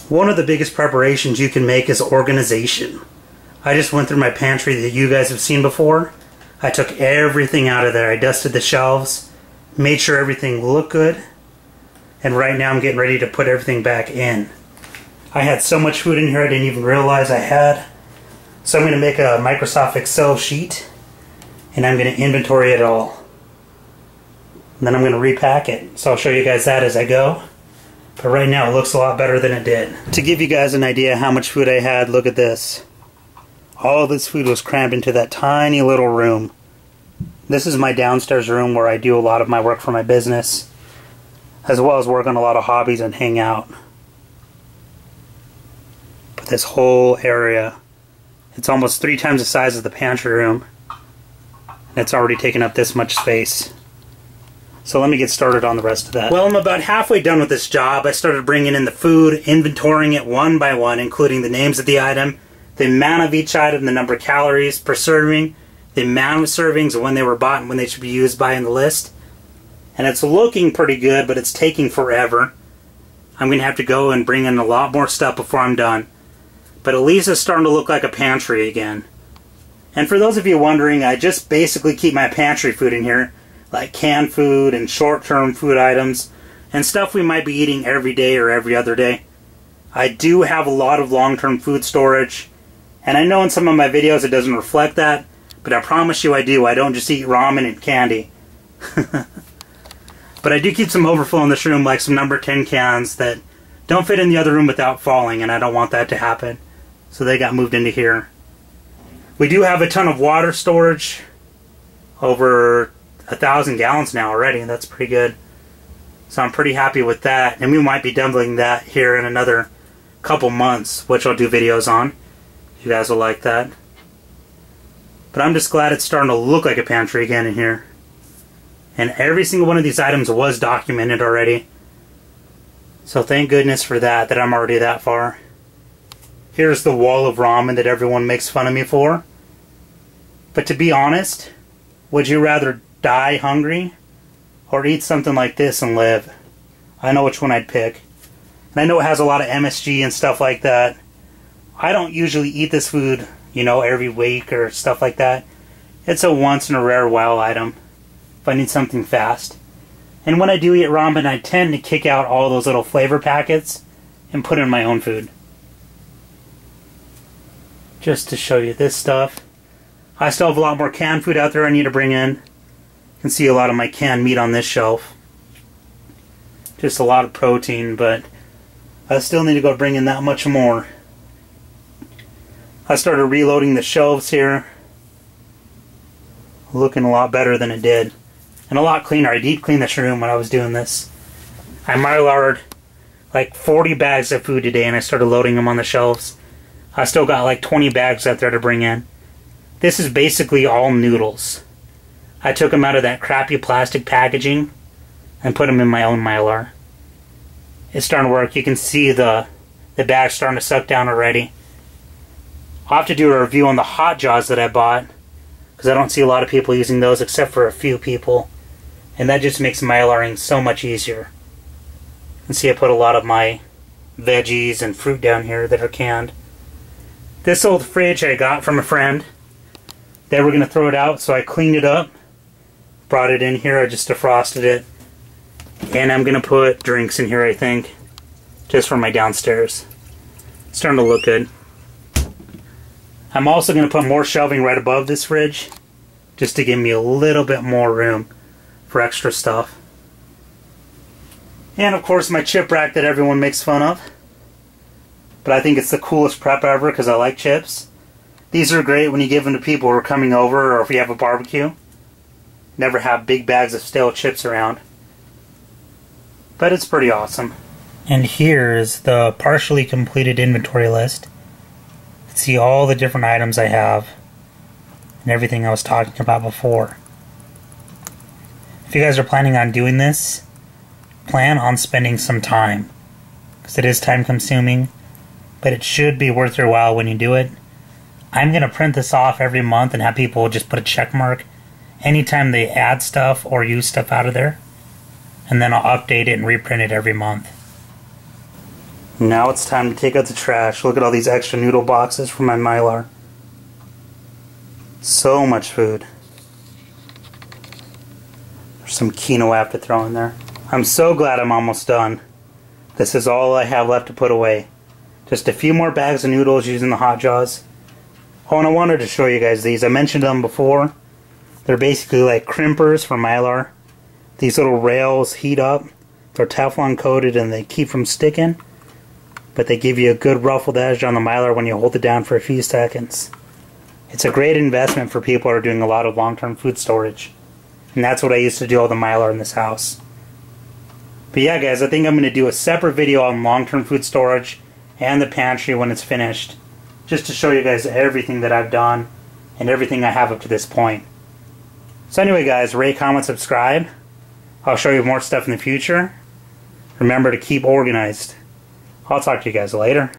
One of the biggest preparations you can make is organization. I just went through my pantry that you guys have seen before. I took everything out of there. I dusted the shelves, made sure everything looked good, and right now I'm getting ready to put everything back in. I had so much food in here I didn't even realize I had. So I'm going to make a Microsoft Excel sheet, and I'm going to inventory it all. And then I'm going to repack it. So I'll show you guys that as I go. But right now it looks a lot better than it did. To give you guys an idea how much food I had, look at this. All of this food was crammed into that tiny little room. This is my downstairs room where I do a lot of my work for my business, as well as work on a lot of hobbies and hang out. But this whole area, it's almost 3 times the size of the pantry room. And it's already taken up this much space. So let me get started on the rest of that. Well, I'm about halfway done with this job. I started bringing in the food, inventorying it one by one, including the names of the item, the amount of each item, the number of calories per serving, the amount of servings, and when they were bought and when they should be used by in the list. And it's looking pretty good, but it's taking forever. I'm going to have to go and bring in a lot more stuff before I'm done. But at least it's starting to look like a pantry again. And for those of you wondering, I just basically keep my pantry food in here, like canned food and short-term food items, and stuff we might be eating every day or every other day. I do have a lot of long-term food storage, and I know in some of my videos it doesn't reflect that, but I promise you I do. I don't just eat ramen and candy. But I do keep some overflow in this room, like some number 10 cans that don't fit in the other room without falling, and I don't want that to happen. So they got moved into here. We do have a ton of water storage, over 1,000 gallons now already, and that's pretty good. So I'm pretty happy with that, and we might be doubling that here in another couple months, which I'll do videos on. You guys will like that. But I'm just glad it's starting to look like a pantry again in here. And every single one of these items was documented already. So thank goodness for that, that I'm already that far. Here's the wall of ramen that everyone makes fun of me for. But to be honest, would you rather die hungry or eat something like this and live? I know which one I'd pick. And I know it has a lot of MSG and stuff like that. I don't usually eat this food, you know, every week or stuff like that. It's a once in a rare while item if I need something fast. And when I do eat ramen, I tend to kick out all those little flavor packets and put in my own food. Just to show you this stuff. I still have a lot more canned food out there I need to bring in. You can see a lot of my canned meat on this shelf. Just a lot of protein, but I still need to go bring in that much more. I started reloading the shelves here. Looking a lot better than it did. And a lot cleaner. I deep cleaned this room when I was doing this. I Mylar'd like 40 bags of food today and I started loading them on the shelves. I still got like 20 bags out there to bring in. This is basically all noodles. I took them out of that crappy plastic packaging and put them in my own Mylar. It's starting to work. You can see the bag starting to suck down already. I'll have to do a review on the hot jaws that I bought, because I don't see a lot of people using those except for a few people. And that just makes Mylaring so much easier. You can see I put a lot of my veggies and fruit down here that are canned. This old fridge I got from a friend. They were going to throw it out, so I cleaned it up. Brought it in here, I just defrosted it. And I'm going to put drinks in here, I think. Just for my downstairs. It's starting to look good. I'm also going to put more shelving right above this fridge. Just to give me a little bit more room for extra stuff. And of course my chip rack that everyone makes fun of. But I think it's the coolest prep ever because I like chips. These are great when you give them to people who are coming over or if you have a barbecue. Never have big bags of stale chips around. But it's pretty awesome. And here is the partially completed inventory list. You can see all the different items I have and everything I was talking about before. If you guys are planning on doing this, plan on spending some time. Because it is time consuming. But it should be worth your while when you do it. I'm going to print this off every month and have people just put a check mark anytime they add stuff or use stuff out of there. And then I'll update it and reprint it every month. Now it's time to take out the trash. Look at all these extra noodle boxes for my Mylar. So much food. There's some quinoa I have to throw in there. I'm so glad I'm almost done. This is all I have left to put away. Just a few more bags of noodles using the hot jaws. Oh, and I wanted to show you guys these. I mentioned them before. They're basically like crimpers for Mylar. These little rails heat up. They're Teflon coated and they keep from sticking. But they give you a good ruffled edge on the Mylar when you hold it down for a few seconds. It's a great investment for people who are doing a lot of long-term food storage. And that's what I used to do all the Mylar in this house. But yeah guys, I think I'm going to do a separate video on long-term food storage and the pantry when it's finished. Just to show you guys everything that I've done and everything I have up to this point. So anyway guys, rate, comment, subscribe. I'll show you more stuff in the future. Remember to keep organized. I'll talk to you guys later.